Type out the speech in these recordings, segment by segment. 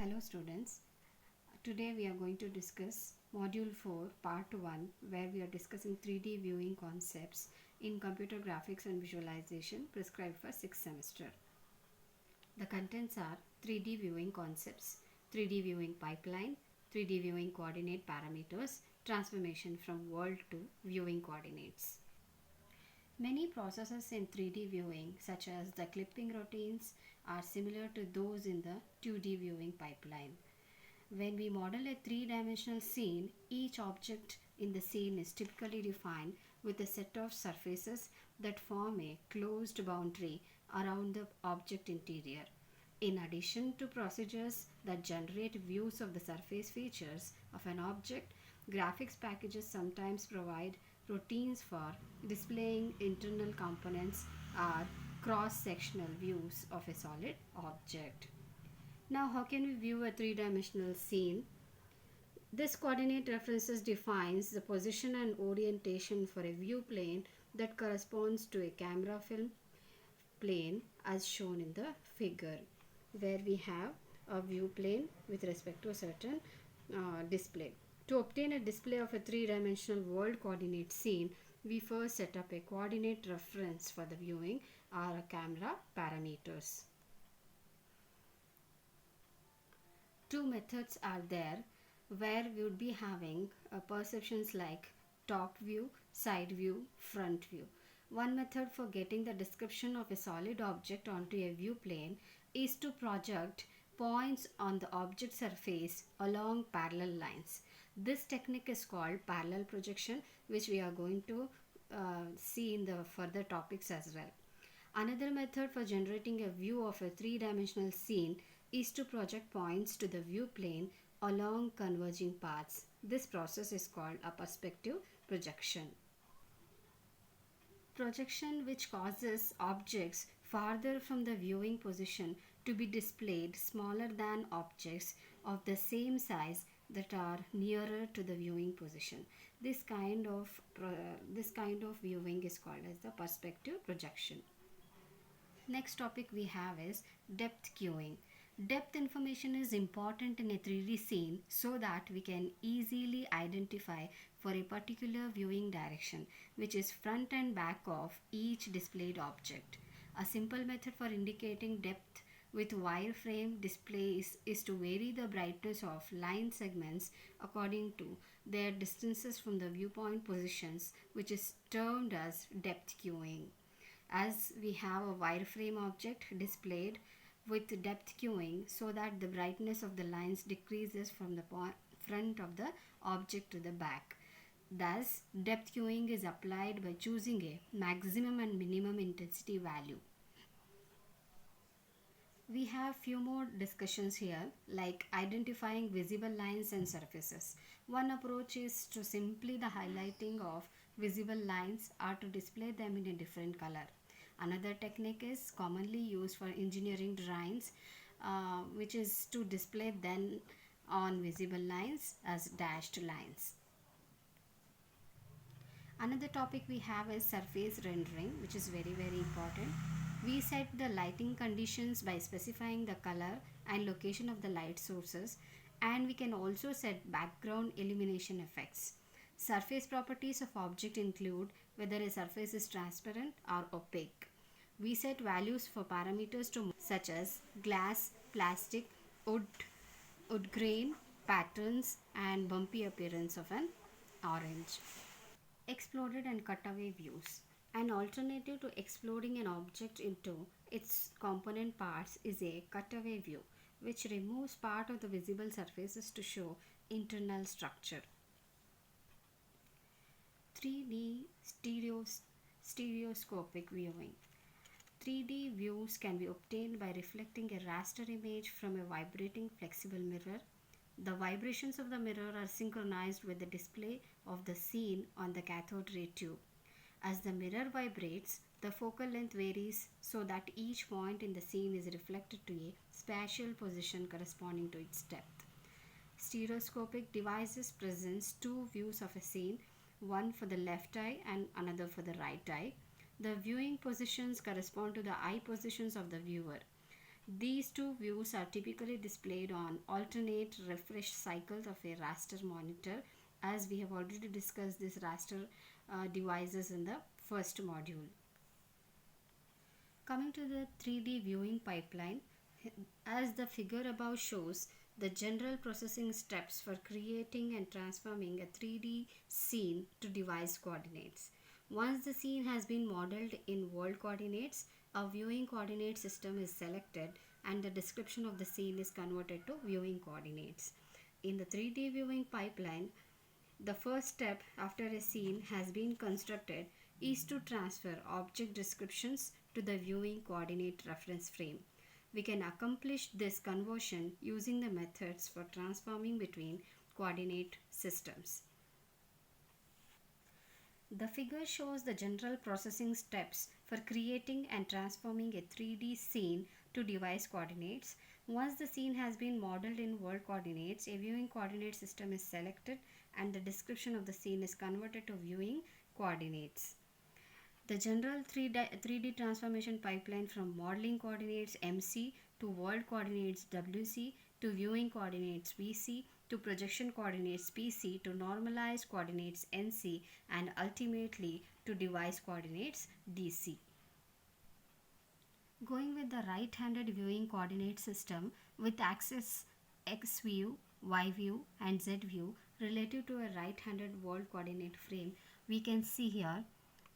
Hello students, today we are going to discuss Module 4 Part 1 where we are discussing 3D viewing concepts in computer graphics and visualization prescribed for 6th semester. The contents are 3D viewing concepts, 3D viewing pipeline, 3D viewing coordinate parameters, transformation from world to viewing coordinates. Many processes in 3D viewing such as the clipping routines are similar to those in the 2D viewing pipeline. When we model a three-dimensional scene, each object in the scene is typically defined with a set of surfaces that form a closed boundary around the object interior. In addition to procedures that generate views of the surface features of an object, graphics packages sometimes provide routines for displaying internal components or cross-sectional views of a solid object. Now, how can we view a three-dimensional scene? This coordinate references defines the position and orientation for a view plane that corresponds to a camera film plane as shown in the figure, where we have a view plane with respect to a certain display. To obtain a display of a three-dimensional world coordinate scene, we first set up a coordinate reference for the viewing or a camera parameters. Two methods are there where we would be having perceptions like top view, side view, front view. One method for getting the description of a solid object onto a view plane is to project points on the object surface along parallel lines. This technique is called parallel projection, which we are going to see in the further topics as well. Another method for generating a view of a three-dimensional scene is to project points to the view plane along converging paths. This process is called a perspective projection. Projection which causes objects farther from the viewing position to be displayed smaller than objects of the same size that are nearer to the viewing position. This kind of viewing is called as the perspective projection. Next topic we have is depth cueing. Depth information is important in a 3D scene so that we can easily identify for a particular viewing direction, which is front and back of each displayed object. A simple method for indicating depth with wireframe displays is to vary the brightness of line segments according to their distances from the viewpoint positions, which is termed as depth cueing. As we have a wireframe object displayed with depth cueing so that the brightness of the lines decreases from the front of the object to the back. Thus, depth cueing is applied by choosing a maximum and minimum intensity value. We have few more discussions here, like identifying visible lines and surfaces. One approach is to simply the highlighting of visible lines or to display them in a different color. Another technique is commonly used for engineering drawings, which is to display them on visible lines as dashed lines. Another topic we have is surface rendering, which is very important. We set the lighting conditions by specifying the color and location of the light sources, and we can also set background illumination effects. Surface properties of object include whether a surface is transparent or opaque. We set values for parameters to such as glass, plastic, wood grain, patterns, and bumpy appearance of an orange. Exploded and cutaway views. An alternative to exploding an object into its component parts is a cutaway view, which removes part of the visible surfaces to show internal structure. 3D stereoscopic viewing. 3D views can be obtained by reflecting a raster image from a vibrating flexible mirror. The vibrations of the mirror are synchronized with the display of the scene on the cathode ray tube. As the mirror vibrates, the focal length varies so that each point in the scene is reflected to a spatial position corresponding to its depth. Stereoscopic devices present two views of a scene, one for the left eye and another for the right eye. The viewing positions correspond to the eye positions of the viewer. These two views are typically displayed on alternate refresh cycles of a raster monitor, as we have already discussed this raster devices in the first module. Coming to the 3D viewing pipeline, as the figure above shows, the general processing steps for creating and transforming a 3D scene to device coordinates. Once the scene has been modeled in world coordinates, a viewing coordinate system is selected and the description of the scene is converted to viewing coordinates. In the 3D viewing pipeline, the first step after a scene has been constructed is to transfer object descriptions to the viewing coordinate reference frame. We can accomplish this conversion using the methods for transforming between coordinate systems. The figure shows the general processing steps for creating and transforming a 3D scene to device coordinates. Once the scene has been modeled in world coordinates, a viewing coordinate system is selected and the description of the scene is converted to viewing coordinates. The general 3D transformation pipeline from modeling coordinates MC to world coordinates WC to viewing coordinates VC to projection coordinates PC to normalized coordinates NC and ultimately to device coordinates DC. Going with the right-handed viewing coordinate system with axis X view, Y view and Z view relative to a right-handed world coordinate frame, we can see here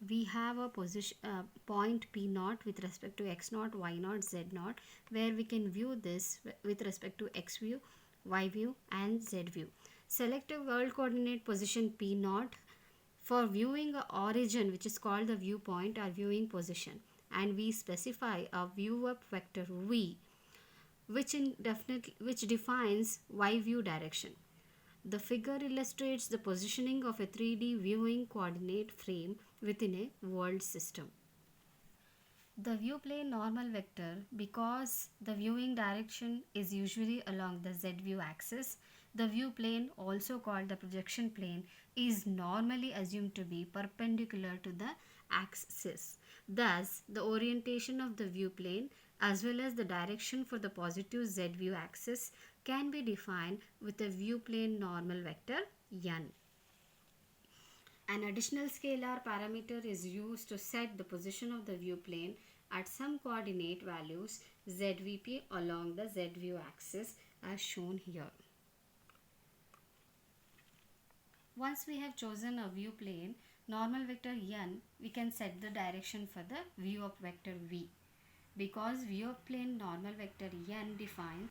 we have a position point P naught with respect to X naught, Y naught, Z naught, where we can view this with respect to X view, Y view and Z view. Select a world coordinate position P naught for viewing a origin, which is called the viewpoint or viewing position, and we specify a view up vector V which defines Y view direction. The figure illustrates the positioning of a 3D viewing coordinate frame within a world system. The view plane normal vector, because the viewing direction is usually along the Z view axis, the view plane, also called the projection plane, is normally assumed to be perpendicular to the axis. Thus, the orientation of the view plane as well as the direction for the positive Z view axis can be defined with a view plane normal vector n. An additional scalar parameter is used to set the position of the view plane at some coordinate values ZVP along the Z view axis as shown here. Once we have chosen a view plane normal vector n, we can set the direction for the view up vector v. Because view up plane normal vector n defines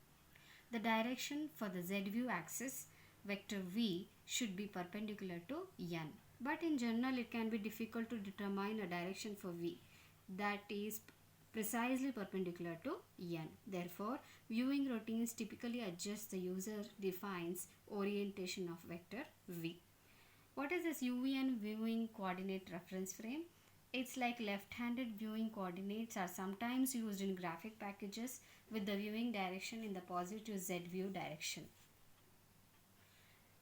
the direction for the Z view axis, vector v should be perpendicular to n. But in general, it can be difficult to determine a direction for v that is precisely perpendicular to n. Therefore, viewing routines typically adjust the user defines orientation of vector v. What is this UVN viewing coordinate reference frame? It's like left-handed viewing coordinates are sometimes used in graphic packages with the viewing direction in the positive Z view direction.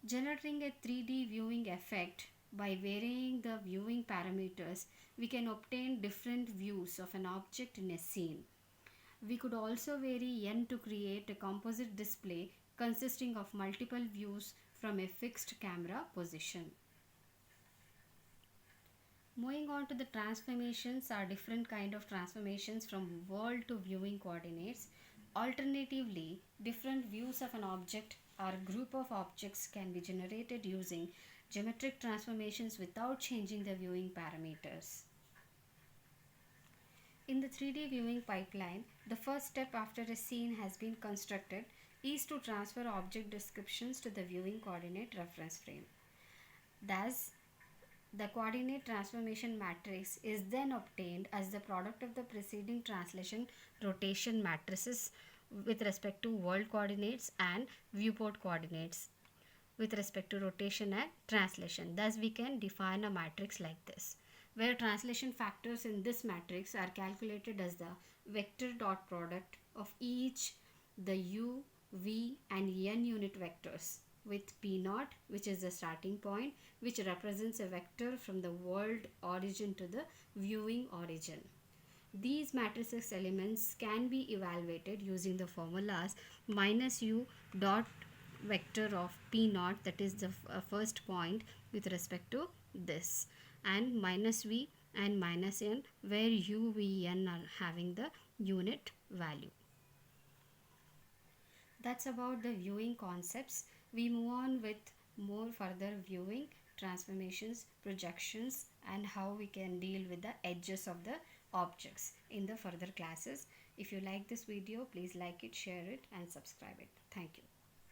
Generating a 3D viewing effect by varying the viewing parameters, we can obtain different views of an object in a scene. We could also vary n to create a composite display consisting of multiple views from a fixed camera position. Moving on to the transformations are different kind of transformations from world to viewing coordinates. Alternatively, different views of an object or group of objects can be generated using geometric transformations without changing the viewing parameters. In the 3D viewing pipeline, the first step after a scene has been constructed is to transfer object descriptions to the viewing coordinate reference frame. Thus, the coordinate transformation matrix is then obtained as the product of the preceding translation rotation matrices with respect to world coordinates and viewport coordinates with respect to rotation and translation. Thus, we can define a matrix like this, where translation factors in this matrix are calculated as the vector dot product of each the u, v and n unit vectors, with P naught, which is the starting point, which represents a vector from the world origin to the viewing origin. These matrices elements can be evaluated using the formulas minus u dot vector of p naught, that is the first point with respect to this, and minus v and minus n, where u, v, n are having the unit value. That's about the viewing concepts. We move on with more further viewing, transformations, projections, and how we can deal with the edges of the objects in the further classes. If you like this video, please like it, share it, and subscribe it. Thank you.